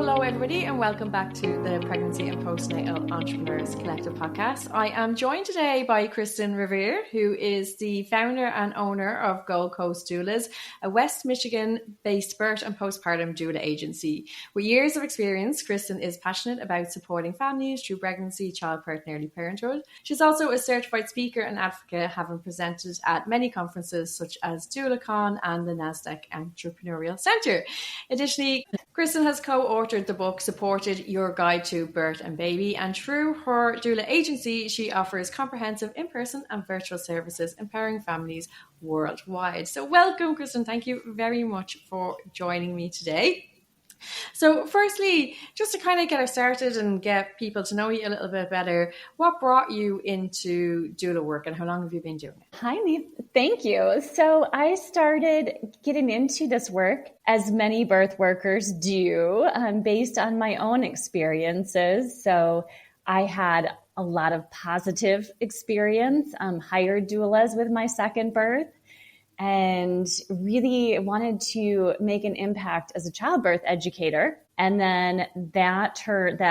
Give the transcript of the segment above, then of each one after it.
Hello everybody and welcome back to the Pregnancy and Postnatal Entrepreneurs Collective podcast. I am joined today by Kristin Revere, who is the founder and owner of Gold Coast Doulas, a West Michigan-based birth and postpartum doula agency. With years of experience, Kristin is passionate about supporting families through pregnancy, childbirth and early parenthood. She's also a certified speaker and advocate, having presented at many conferences such as DoulaCon and the NASDAQ Entrepreneurial Center. Additionally, Kristin has co-authored the book Supported Your Guide to Birth and Baby, and through her doula agency, she offers comprehensive in-person and virtual services empowering families worldwide. So welcome, Kristin. Thank you very much for joining me today. So firstly, just to kind of get us started and get people to know you a little bit better, what brought you into doula work and how long have you been doing it? Hi, Leith. Thank you. So I started getting into this work, as many birth workers do, based on my own experiences. So I had a lot of positive experience, hired doulas with my second birth, and really wanted to make an impact as a childbirth educator. And then that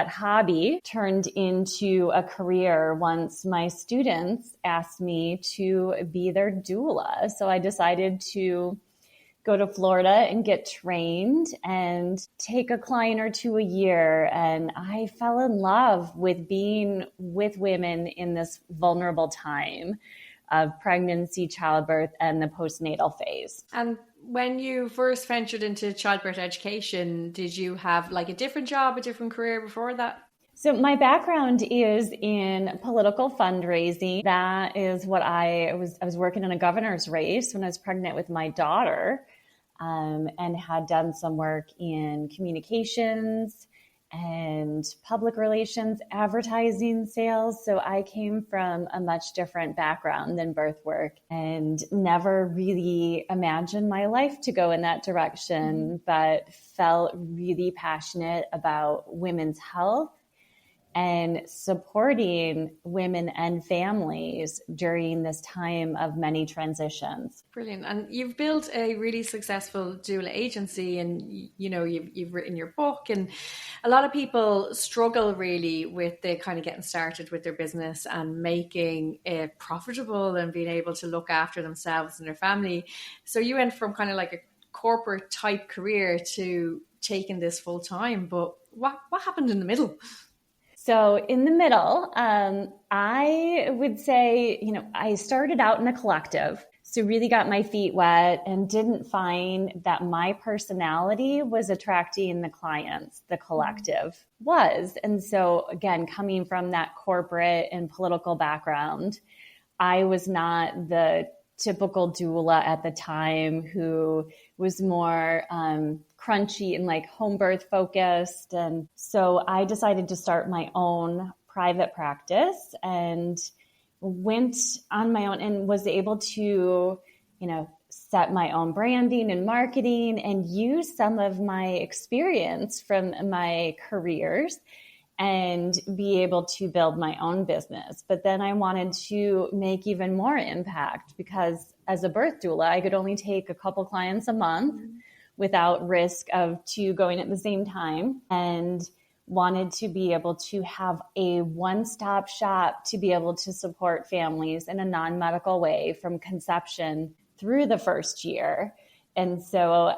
hobby turned into a career once my students asked me to be their doula. So I decided to go to Florida and get trained and take a client or two a year. And I fell in love with being with women in this vulnerable time of pregnancy, childbirth, and the postnatal phase. And when you first ventured into childbirth education, did you have like a different job, a different career before that? So my background is in political fundraising. That is what I was working in a governor's race when I was pregnant with my daughter, and had done some work in communications and public relations, advertising, sales. So I came from a much different background than birth work and never really imagined my life to go in that direction, but felt really passionate about women's health and supporting women and families during this time of many transitions. Brilliant. And you've built a really successful doula agency, and you've written your book, and a lot of people struggle really with the kind of getting started with their business and making it profitable and being able to look after themselves and their family. So you went from kind of like a corporate type career to taking this full time, but what happened in the middle? So in the middle, I would say, I started out in a collective. So really got my feet wet and didn't find that my personality was attracting the clients, the collective was. And so again, coming from that corporate and political background, I was not the typical doula at the time who was more crunchy and like home birth focused. And so I decided to start my own private practice and went on my own and was able to, set my own branding and marketing and use some of my experience from my careers and be able to build my own business. But then I wanted to make even more impact because as a birth doula, I could only take a couple clients a month without risk of two going at the same time, and wanted to be able to have a one-stop shop to be able to support families in a non-medical way from conception through the first year. And so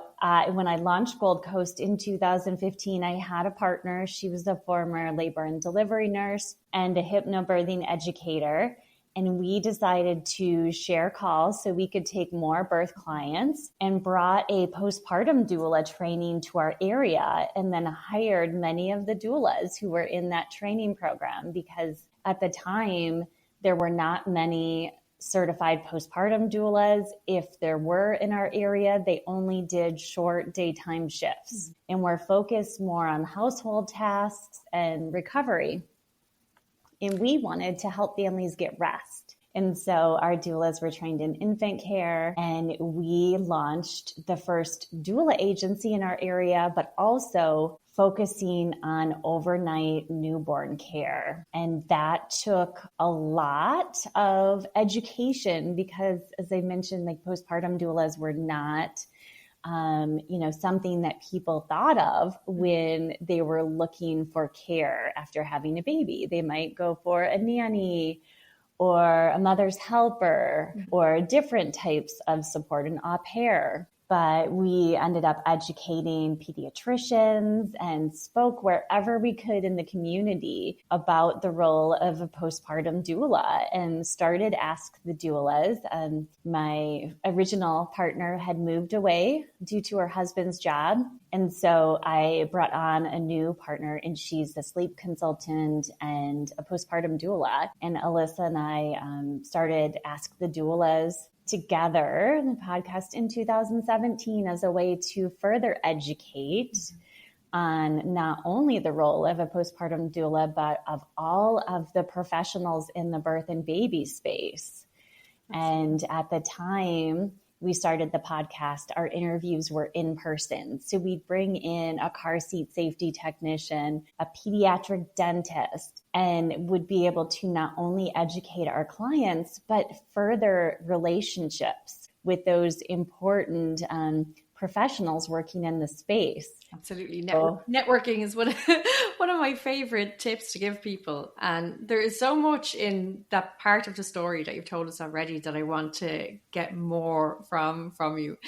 when I launched Gold Coast in 2015, I had a partner. She was a former labor and delivery nurse and a hypnobirthing educator. And we decided to share calls so we could take more birth clients, and brought a postpartum doula training to our area, and then hired many of the doulas who were in that training program, because at the time there were not many certified postpartum doulas. If there were in our area, they only did short daytime shifts and were focused more on household tasks and recovery. And we wanted to help families get rest. And so our doulas were trained in infant care, and we launched the first doula agency in our area, but also focusing on overnight newborn care. And that took a lot of education because, as I mentioned, like postpartum doulas were not something that people thought of when they were looking for care after having a baby. They might go for a nanny or a mother's helper or different types of support, an au pair. But we ended up educating pediatricians and spoke wherever we could in the community about the role of a postpartum doula and started Ask the Doulas. My original partner had moved away due to her husband's job. And so I brought on a new partner, and she's a sleep consultant and a postpartum doula. And Alyssa and I started Ask the Doulas together, the podcast, in 2017 as a way to further educate on not only the role of a postpartum doula, but of all of the professionals in the birth and baby space. And at the time we started the podcast, our interviews were in person. So we'd bring in a car seat safety technician, a pediatric dentist, and would be able to not only educate our clients, but further relationships with those important professionals working in the space. Absolutely. Networking is one of my favorite tips to give people. And there is so much in that part of the story that you've told us already that I want to get more from you.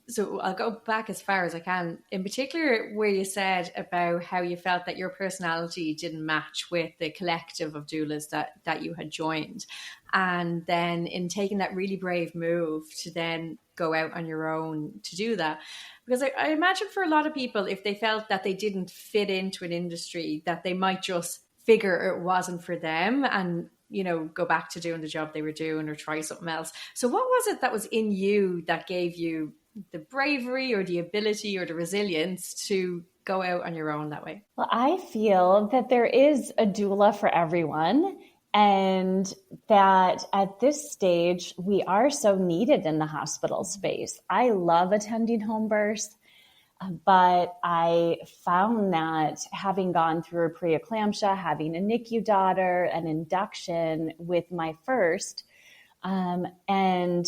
So I'll go back as far as I can, in particular where you said about how you felt that your personality didn't match with the collective of doulas that you had joined. And then in taking that really brave move to then go out on your own to do that. Because I imagine for a lot of people, if they felt that they didn't fit into an industry, that they might just figure it wasn't for them and, go back to doing the job they were doing or try something else. So what was it that was in you that gave you the bravery or the ability or the resilience to go out on your own that way? Well, I feel that there is a doula for everyone. And that at this stage, we are so needed in the hospital space. I love attending home births, but I found that having gone through a preeclampsia, having a NICU daughter, an induction with my first, and,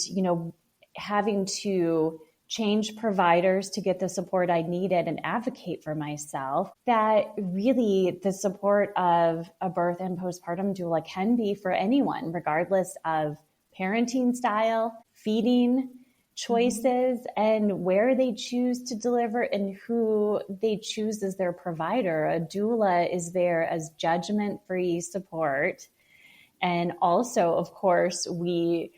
having to change providers to get the support I needed and advocate for myself, that really the support of a birth and postpartum doula can be for anyone, regardless of parenting style, feeding choices, and where they choose to deliver and who they choose as their provider. A doula is there as judgment-free support. And also, of course, we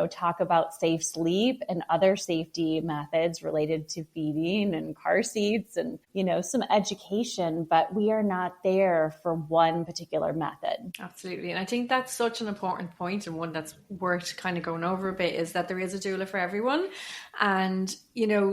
talk about safe sleep and other safety methods related to feeding and car seats and, some education, but we are not there for one particular method. Absolutely. And I think that's such an important point, and one that's worth kind of going over a bit, is that there is a doula for everyone. And,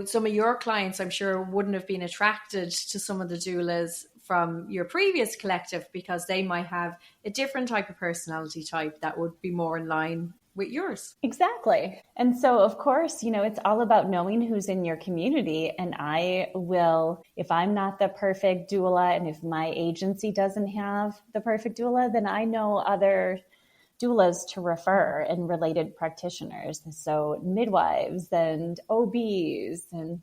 some of your clients, I'm sure, wouldn't have been attracted to some of the doulas from your previous collective because they might have a different type of personality type that would be more in line with yours. Exactly. And so, of course, it's all about knowing who's in your community. And I will, if I'm not the perfect doula and if my agency doesn't have the perfect doula, then I know other doulas to refer and related practitioners. So midwives and OBs and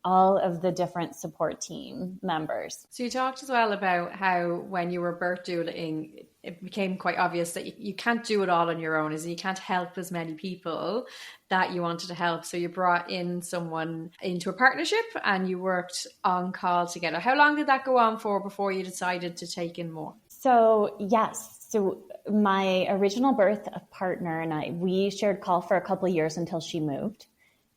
all of the different support team members. So you talked as well about how when you were birth doulaing, it became quite obvious that you can't do it all on your own, as you can't help as many people that you wanted to help. So you brought in someone into a partnership and you worked on call together. How long did that go on for before you decided to take in more? So yes. So my original birth partner and we shared call for a couple of years until she moved.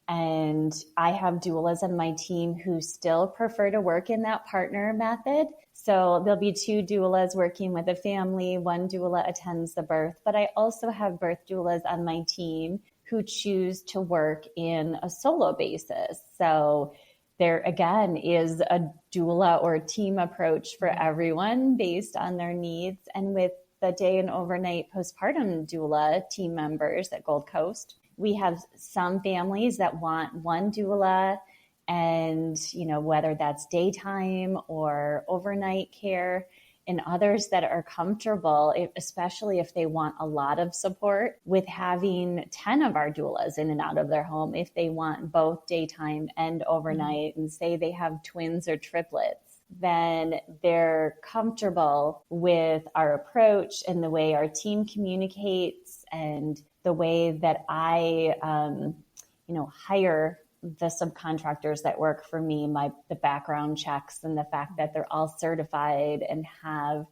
And I have doulas on my team who still prefer to work in that partner method. So there'll be 2 doulas working with a family. 1 doula attends the birth, but I also have birth doulas on my team who choose to work in a solo basis. So there again is a doula or team approach for everyone based on their needs. And with the day and overnight postpartum doula team members at Gold Coast, we have some families that want 1 doula and, whether that's daytime or overnight care. and others that are comfortable, especially if they want a lot of support, with having 10 of our doulas in and out of their home if they want both daytime and overnight, and say they have twins or triplets, then they're comfortable with our approach and the way our team communicates and the way that I, hire the subcontractors that work for me, the background checks and the fact that they're all certified and have,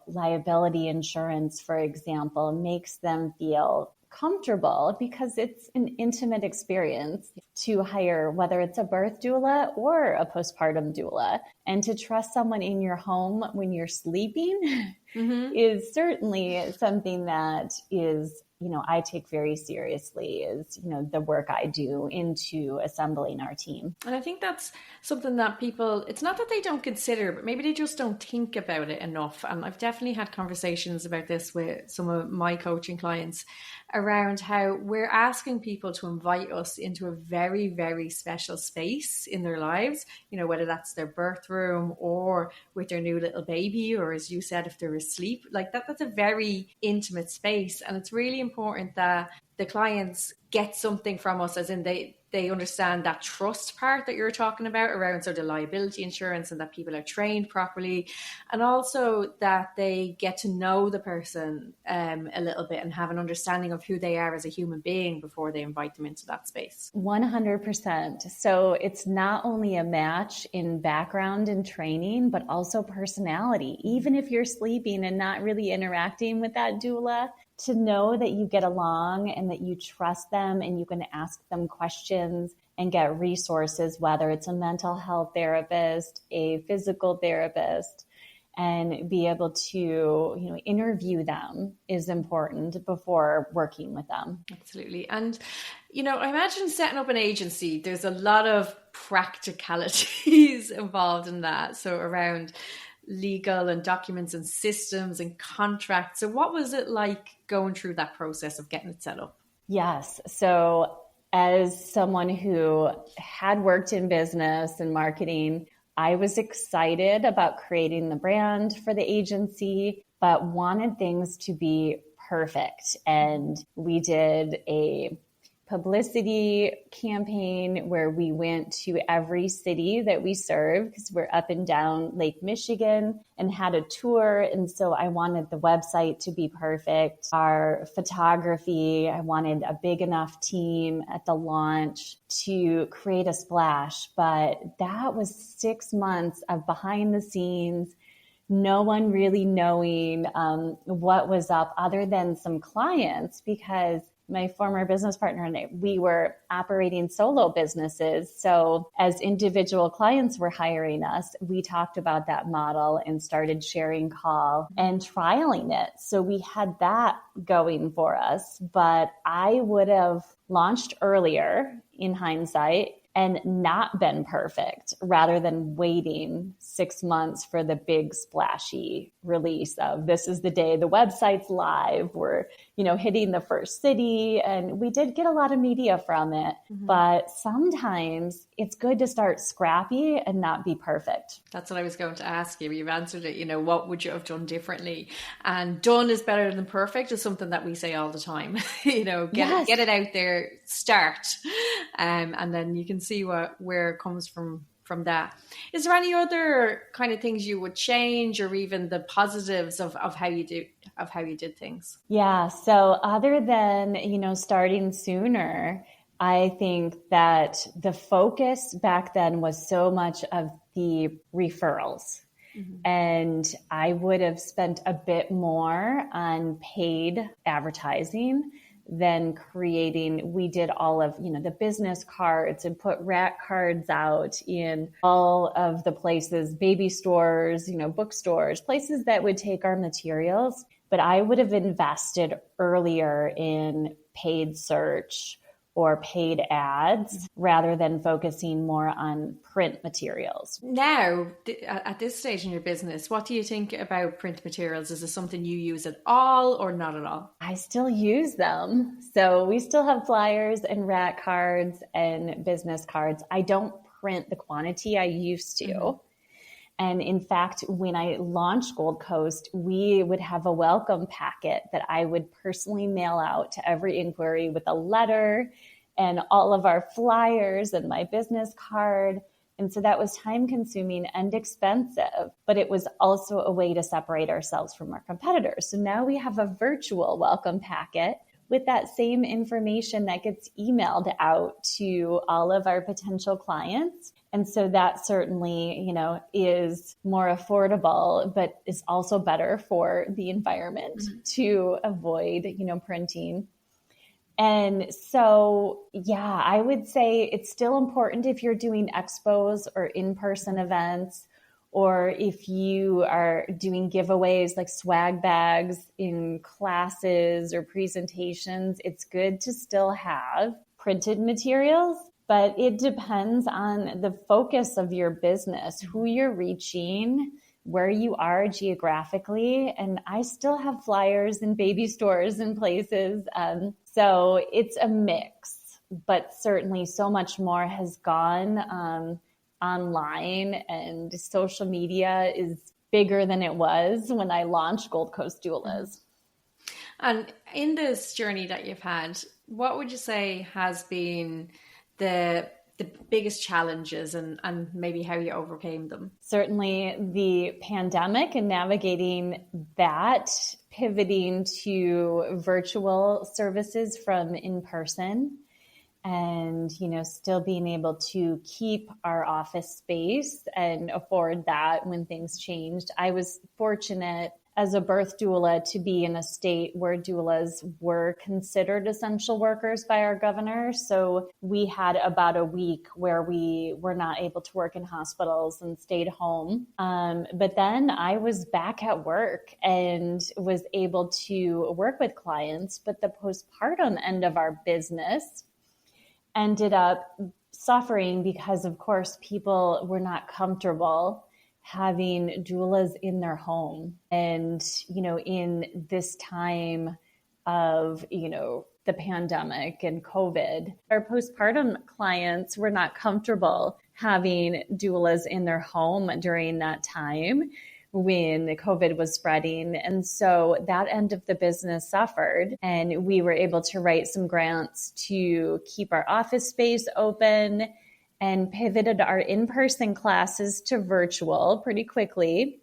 liability insurance, for example, makes them feel comfortable, because it's an intimate experience to hire, whether it's a birth doula or a postpartum doula, and to trust someone in your home when you're sleeping is certainly something that is, I take very seriously, is, the work I do into assembling our team. And I think that's something that people, it's not that they don't consider, but maybe they just don't think about it enough. And I've definitely had conversations about this with some of my coaching clients around how we're asking people to invite us into a very, very special space in their lives, whether that's their birth room or with their new little baby, or as you said, if they're asleep, like that's a very intimate space. And it's really important that the clients get something from us, as in they understand that trust part that you're talking about around sort of liability insurance, and that people are trained properly, and also that they get to know the person a little bit and have an understanding of who they are as a human being before they invite them into that space. 100%. So it's not only a match in background and training, but also personality. Even if you're sleeping and not really interacting with that doula, to know that you get along and that you trust them and you can ask them questions and get resources, whether it's a mental health therapist, a physical therapist, and be able to, interview them is important before working with them. Absolutely. And, I imagine setting up an agency, there's a lot of practicalities involved in that. So around legal and documents and systems and contracts. So what was it like going through that process of getting it set up? Yes. So as someone who had worked in business and marketing, I was excited about creating the brand for the agency, but wanted things to be perfect. And we did a publicity campaign where we went to every city that we serve, because we're up and down Lake Michigan, and had a tour. And so I wanted the website to be perfect. Our photography, I wanted a big enough team at the launch to create a splash. But that was 6 months of behind the scenes, no one really knowing what was up other than some clients, because my former business partner and I, we were operating solo businesses. So as individual clients were hiring us, we talked about that model and started sharing call and trialing it. So we had that going for us, but I would have launched earlier in hindsight and not been perfect, rather than waiting 6 months for the big splashy release of this is the day the website's live. We're, hitting the first city, and we did get a lot of media from it. But sometimes it's good to start scrappy and not be perfect. That's what I was going to ask you. You've answered it. What would you have done differently? And done is better than perfect is something that we say all the time. Get it out there, start, and then you can see where it comes from that. Is there any other kind of things you would change, or even the positives of how you did things? Yeah. So other than, starting sooner, I think that the focus back then was so much of the referrals. And I would have spent a bit more on paid advertising than creating. We did all of, the business cards and put rat cards out in all of the places, baby stores, bookstores, places that would take our materials. But I would have invested earlier in paid search or paid ads rather than focusing more on print materials. Now, at this stage in your business, what do you think about print materials? Is it something you use at all or not at all? I still use them. So we still have flyers and rat cards and business cards. I don't print the quantity I used to. And in fact, when I launched Gold Coast, we would have a welcome packet that I would personally mail out to every inquiry with a letter and all of our flyers and my business card. And so that was time consuming and expensive, but it was also a way to separate ourselves from our competitors. So now we have a virtual welcome packet with that same information that gets emailed out to all of our potential clients. And so that certainly, is more affordable, but is also better for the environment to avoid, printing. And so, I would say it's still important if you're doing expos or in-person events, or if you are doing giveaways like swag bags in classes or presentations, it's good to still have printed materials, but it depends on the focus of your business, who you're reaching, where you are geographically. And I still have flyers in baby stores and places. So it's a mix, but certainly so much more has gone online, and social media is bigger than it was when I launched Gold Coast Doulas. And in this journey that you've had, what would you say has been the biggest challenges and maybe how you overcame them? Certainly the pandemic and navigating that, pivoting to virtual services from in-person, and, still being able to keep our office space and afford that when things changed. I was fortunate as a birth doula to be in a state where doulas were considered essential workers by our governor. So we had about a week where we were not able to work in hospitals and stayed home. But then I was back at work and was able to work with clients. But the postpartum end of our business ended up suffering because, of course, people were not comfortable having doulas in their home. And, in this time of, the pandemic and COVID, our postpartum clients were not comfortable having doulas in their home during that time when COVID was spreading. And so that end of the business suffered, and we were able to write some grants to keep our office space open and pivoted our in-person classes to virtual pretty quickly,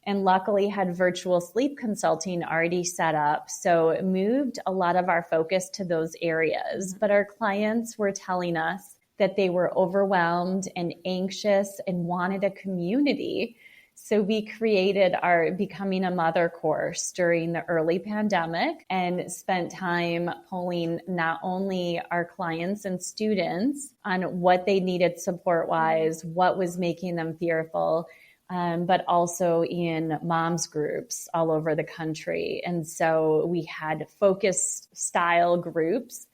and luckily had virtual sleep consulting already set up. So it moved a lot of our focus to those areas. But our clients were telling us that they were overwhelmed and anxious and wanted a community. So we created our Becoming a Mother course during the early pandemic and spent time polling not only our clients and students on what they needed support-wise, what was making them fearful, but also in moms groups all over the country. And so we had focus style groups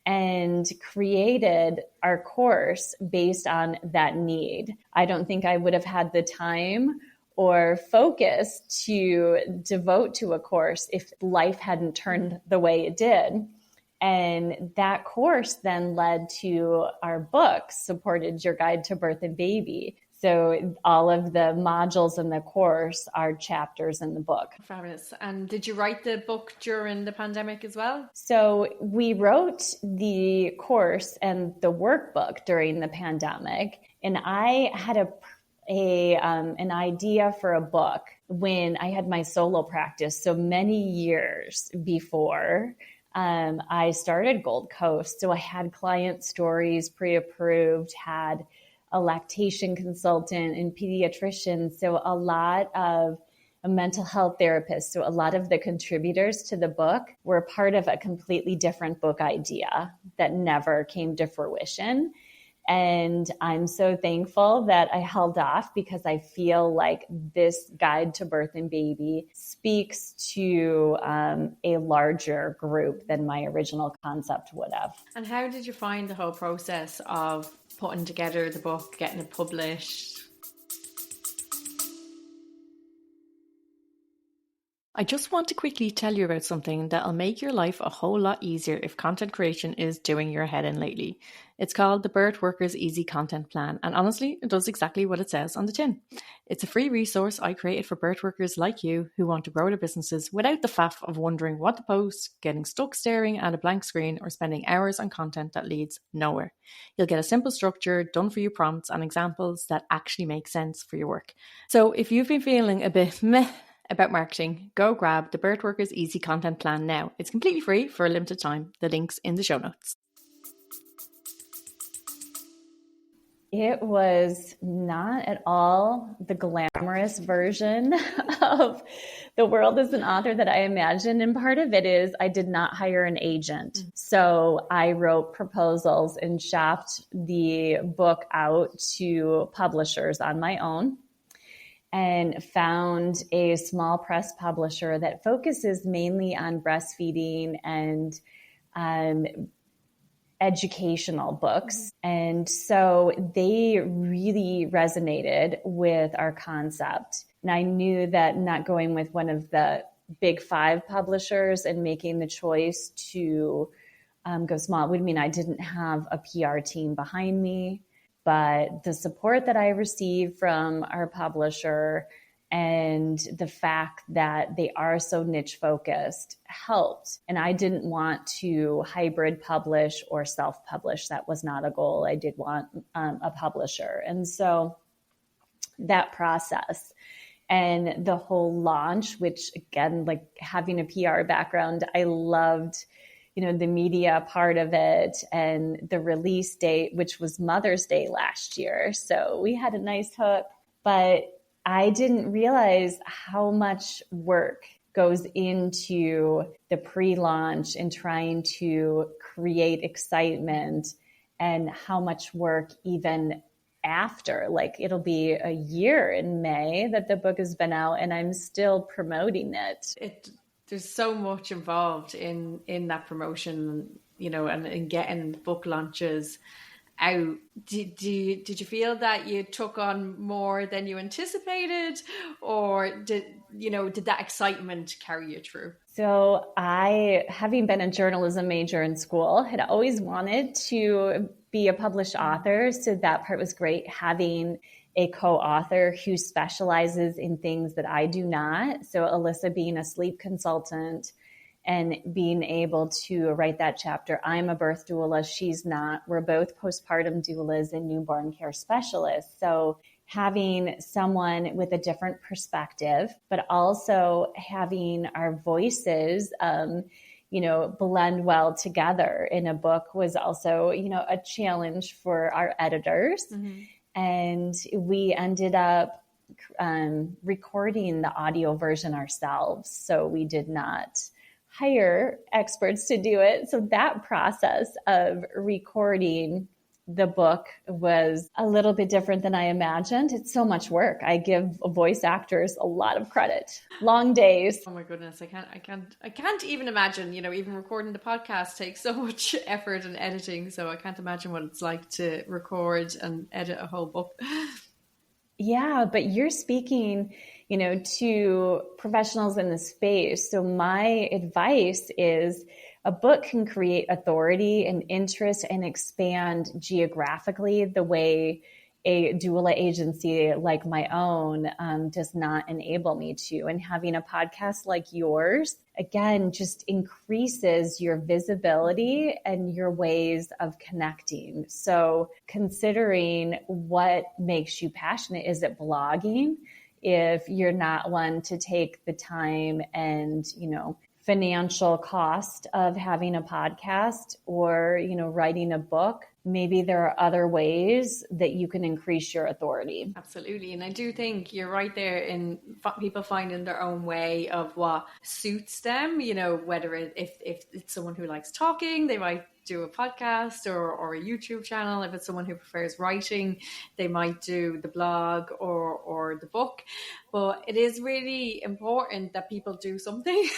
and created our course based on that need. I don't think I would have had the time or focus to devote to a course if life hadn't turned the way it did. And that course then led to our book, Supported Your Guide to Birth and Baby. So all of the modules in the course are chapters in the book. Fabulous. And did you write the book during the pandemic as well? So we wrote the course and the workbook during the pandemic. And I had an idea for a book when I had my solo practice, so many years before I started Gold Coast. So I had client stories pre-approved, had a lactation consultant and pediatrician, so a lot of a mental health therapist. So a lot of the contributors to the book were part of a completely different book idea that never came to fruition. And I'm so thankful that I held off, because I feel like this guide to birth and baby speaks to a larger group than my original concept would have. And how did you find the whole process of putting together the book, getting it published? I just want to quickly tell you about something that'll make your life a whole lot easier if content creation is doing your head in lately. It's called the Birthworker's Easy Content Plan, and honestly, it does exactly what it says on the tin. It's a free resource I created for birth workers like you who want to grow their businesses without the faff of wondering what to post, getting stuck staring at a blank screen, or spending hours on content that leads nowhere. You'll get a simple structure, done for you prompts, and examples that actually make sense for your work. So if you've been feeling a bit meh about marketing, go grab the Birthworker's Easy Content Plan now. It's completely free for a limited time. The link's in the show notes. It was not at all the glamorous version of the world as an author that I imagined. And part of it is I did not hire an agent. So I wrote proposals and shopped the book out to publishers on my own and found a small press publisher that focuses mainly on breastfeeding and educational books. And so they really resonated with our concept. And I knew that not going with one of the big 5 publishers and making the choice to go small would mean I didn't have a PR team behind me. But the support that I received from our publisher and the fact that they are so niche focused helped. And I didn't want to hybrid publish or self-publish. That was not a goal. I did want a publisher. And so that process and the whole launch, which again, like having a PR background, I loved, the media part of it and the release date, which was Mother's Day last year. So we had a nice hook, but I didn't realize how much work goes into the pre-launch and trying to create excitement and how much work even after. Like it'll be a year in May that the book has been out and I'm still promoting it. There's so much involved in that promotion, and in getting book launches out. Did you feel that you took on more than you anticipated, or did that excitement carry you through? So I, having been a journalism major in school, had always wanted to be a published author. So that part was great, having a co-author who specializes in things that I do not. So Alyssa being a sleep consultant and being able to write that chapter. I'm a birth doula. She's not. We're both postpartum doulas and newborn care specialists. So having someone with a different perspective, but also having our voices, blend well together in a book was also, a challenge for our editors. Mm-hmm. And we ended up recording the audio version ourselves. So we did not hire experts to do it. So that process of recording the book was a little bit different than I imagined. It's so much work. I give voice actors a lot of credit. Long days. Oh my goodness. I can't even imagine, even recording the podcast takes so much effort and editing. So I can't imagine what it's like to record and edit a whole book. Yeah, but you're speaking, to professionals in the space. So my advice is a book can create authority and interest and expand geographically the way a doula agency like my own does not enable me to. And having a podcast like yours, again, just increases your visibility and your ways of connecting. So considering what makes you passionate, is it blogging? If you're not one to take the time and, financial cost of having a podcast or, writing a book, maybe there are other ways that you can increase your authority. Absolutely. And I do think you're right there in people finding their own way of what suits them, whether if it's someone who likes talking, they might do a podcast or a YouTube channel. If it's someone who prefers writing, they might do the blog or the book. But it is really important that people do something.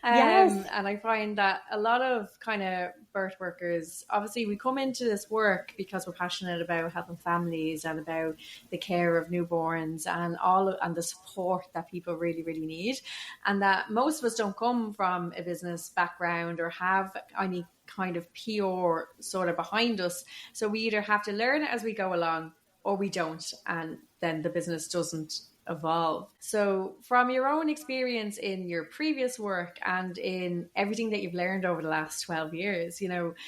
Yes. And I find that a lot of kind of birth workers, obviously we come into this work because we're passionate about helping families and about the care of newborns and the support that people really, really need. And that most of us don't come from a business background or have any kind of PR sort of behind us. So we either have to learn it as we go along or we don't. And then the business doesn't evolve. So from your own experience in your previous work and in everything that you've learned over the last 12 years,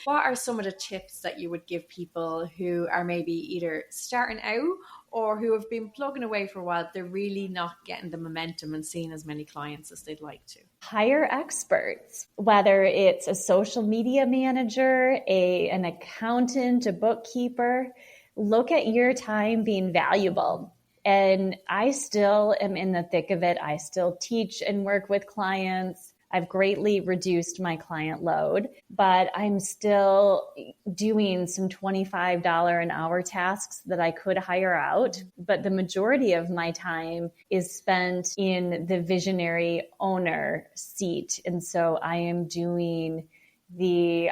what are some of the tips that you would give people who are maybe either starting out or who have been plugging away for a while, they're really not getting the momentum and seeing as many clients as they'd like to? Hire experts, whether it's a social media manager, an accountant, a bookkeeper. Look at your time being valuable. And I still am in the thick of it. I still teach and work with clients. I've greatly reduced my client load, but I'm still doing some $25 an hour tasks that I could hire out. But the majority of my time is spent in the visionary owner seat. And so I am doing the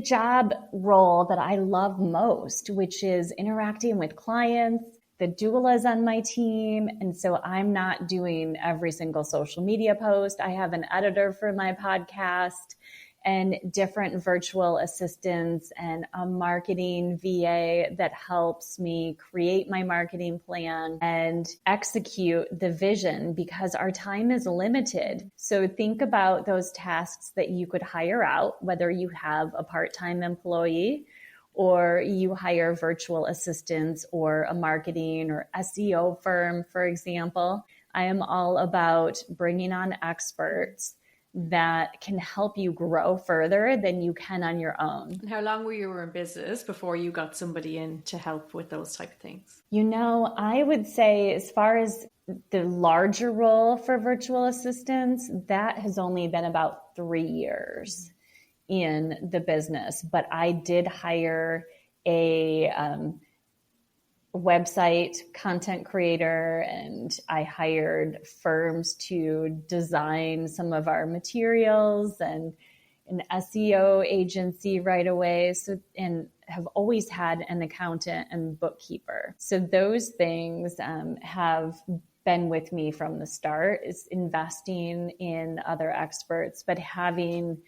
job role that I love most, which is interacting with clients, the doulas on my team. And so I'm not doing every single social media post. I have an editor for my podcast and different virtual assistants and a marketing VA that helps me create my marketing plan and execute the vision because our time is limited. So think about those tasks that you could hire out, whether you have a part-time employee or you hire virtual assistants or a marketing or SEO firm, for example. I am all about bringing on experts that can help you grow further than you can on your own. And how long were you in business before you got somebody in to help with those type of things? I would say as far as the larger role for virtual assistants, that has only been about 3 years in the business. But I did hire a website content creator, and I hired firms to design some of our materials and an SEO agency right away. So, and have always had an accountant and bookkeeper. So those things have been with me from the start, is investing in other experts, but having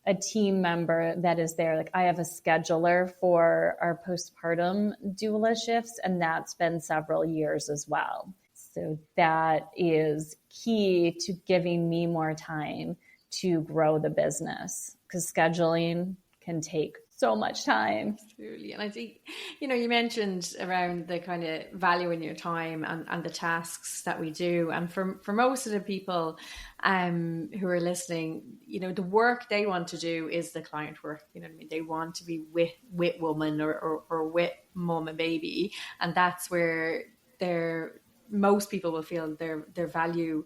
a team member that is there. Like I have a scheduler for our postpartum doula shifts, and that's been several years as well. So that is key to giving me more time to grow the business, because scheduling can take so much time. Absolutely. And I think, you mentioned around the kind of value in your time and the tasks that we do. And for most of the people who are listening, the work they want to do is the client work. You know what I mean? They want to be with woman or with mom and baby. And that's where most people will feel their value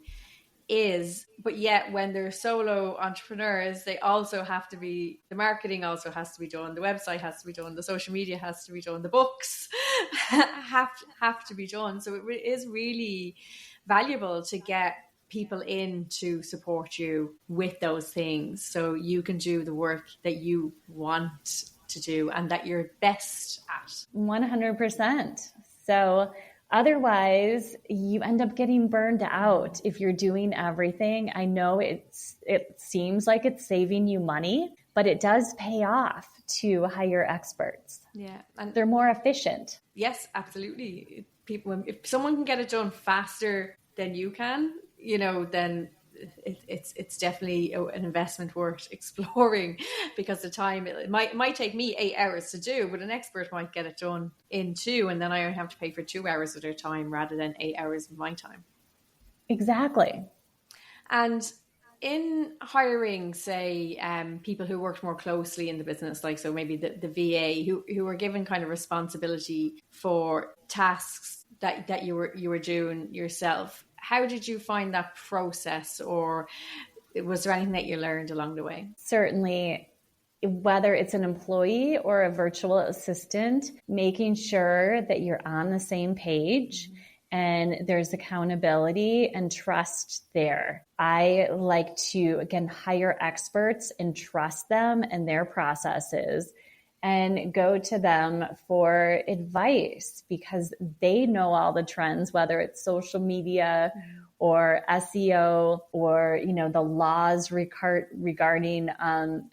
is. But yet when they're solo entrepreneurs, they also have to be, the marketing also has to be done, the website has to be done, the social media has to be done, the books have to be done. So it is really valuable to get people in to support you with those things so you can do the work that you want to do and that you're best at. 100%. So otherwise, you end up getting burned out if you're doing everything. I know it seems like it's saving you money, but it does pay off to hire experts. Yeah, and they're more efficient. Yes, absolutely. If someone can get it done faster than you can, then it's definitely an investment worth exploring, because the time it might take me 8 hours to do, but an expert might get it done in 2, and then I only have to pay for 2 hours of their time rather than 8 hours of my time. Exactly. And in hiring, say, people who worked more closely in the business, like so maybe the VA who were given kind of responsibility for tasks that you were doing yourself, how did you find that process, or was there anything that you learned along the way? Certainly, whether it's an employee or a virtual assistant, making sure that you're on the same page and there's accountability and trust there. I like to, again, hire experts and trust them and their processes and go to them for advice because they know all the trends, whether it's social media or SEO or, the laws regarding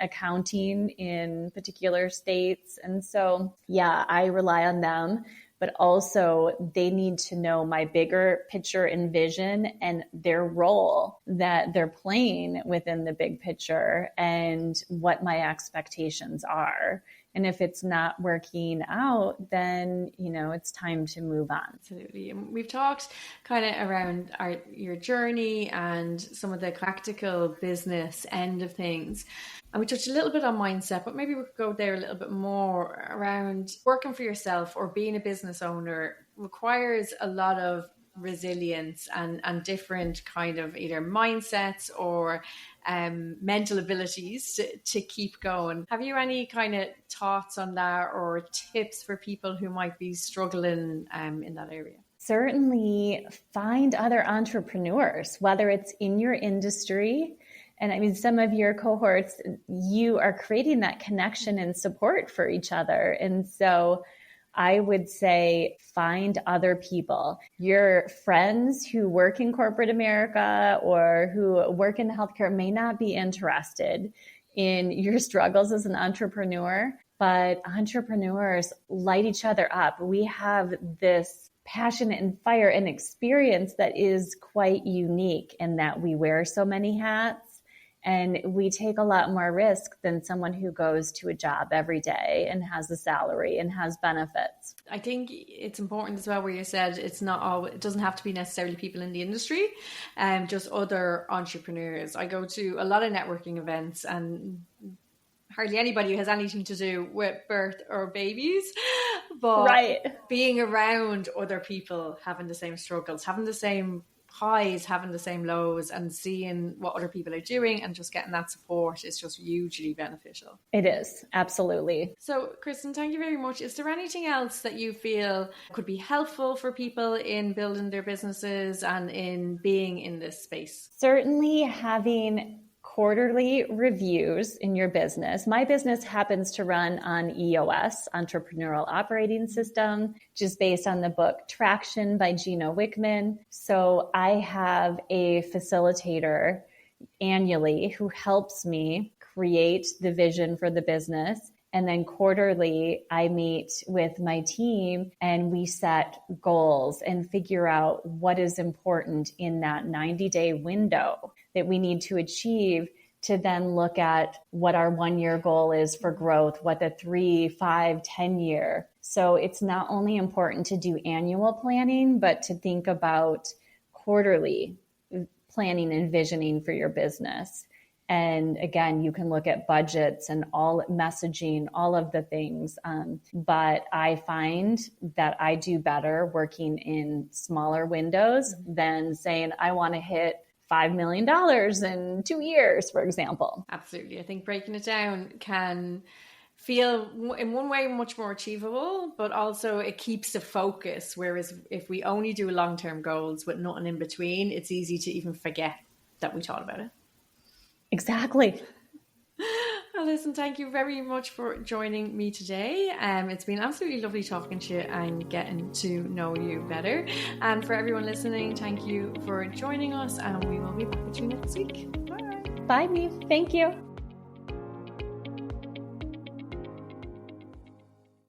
accounting in particular states. And so, I rely on them, but also they need to know my bigger picture and vision and their role that they're playing within the big picture and what my expectations are. And if it's not working out, then, it's time to move on. Absolutely. And we've talked kind of around your journey and some of the practical business end of things. And we touched a little bit on mindset, but maybe we could go there a little bit more around working for yourself or being a business owner requires a lot of resilience and different kind of either mindsets or mental abilities to keep going. Have you any kind of thoughts on that or tips for people who might be struggling in that area? Certainly find other entrepreneurs, whether it's in your industry. And I mean, some of your cohorts, you are creating that connection and support for each other. And so I would say find other people. Your friends who work in corporate America or who work in healthcare may not be interested in your struggles as an entrepreneur, but entrepreneurs light each other up. We have this passion and fire and experience that is quite unique in that we wear so many hats. And we take a lot more risk than someone who goes to a job every day and has a salary and has benefits. I think it's important as well where you said it doesn't have to be necessarily people in the industry, just other entrepreneurs. I go to a lot of networking events and hardly anybody who has anything to do with birth or babies, but being around other people having the same struggles, having the same highs, having the same lows, and seeing what other people are doing and just getting that support is just hugely beneficial. It is, absolutely. So, Kristin, thank you very much. Is there anything else that you feel could be helpful for people in building their businesses and in being in this space? Certainly having quarterly reviews in your business. My business happens to run on EOS, Entrepreneurial Operating System, just based on the book Traction by Gino Wickman. So I have a facilitator annually who helps me create the vision for the business. And then quarterly, I meet with my team and we set goals and figure out what is important in that 90-day window that we need to achieve to then look at what our 1-year goal is for growth, what the 3, 5, 10-year. So it's not only important to do annual planning, but to think about quarterly planning and visioning for your business. And again, you can look at budgets and all messaging, all of the things. But I find that I do better working in smaller windows than saying, I want to hit $5 million in 2 years, for example. Absolutely. I think breaking it down can feel in one way much more achievable, but also it keeps the focus. Whereas if we only do long-term goals with nothing in between, it's easy to even forget that we thought about it. Exactly. Well, listen, thank you very much for joining me today. It's been absolutely lovely talking to you and getting to know you better. And for everyone listening, thank you for joining us, and we will be back with you next week. Bye. Bye, Neve. Thank you.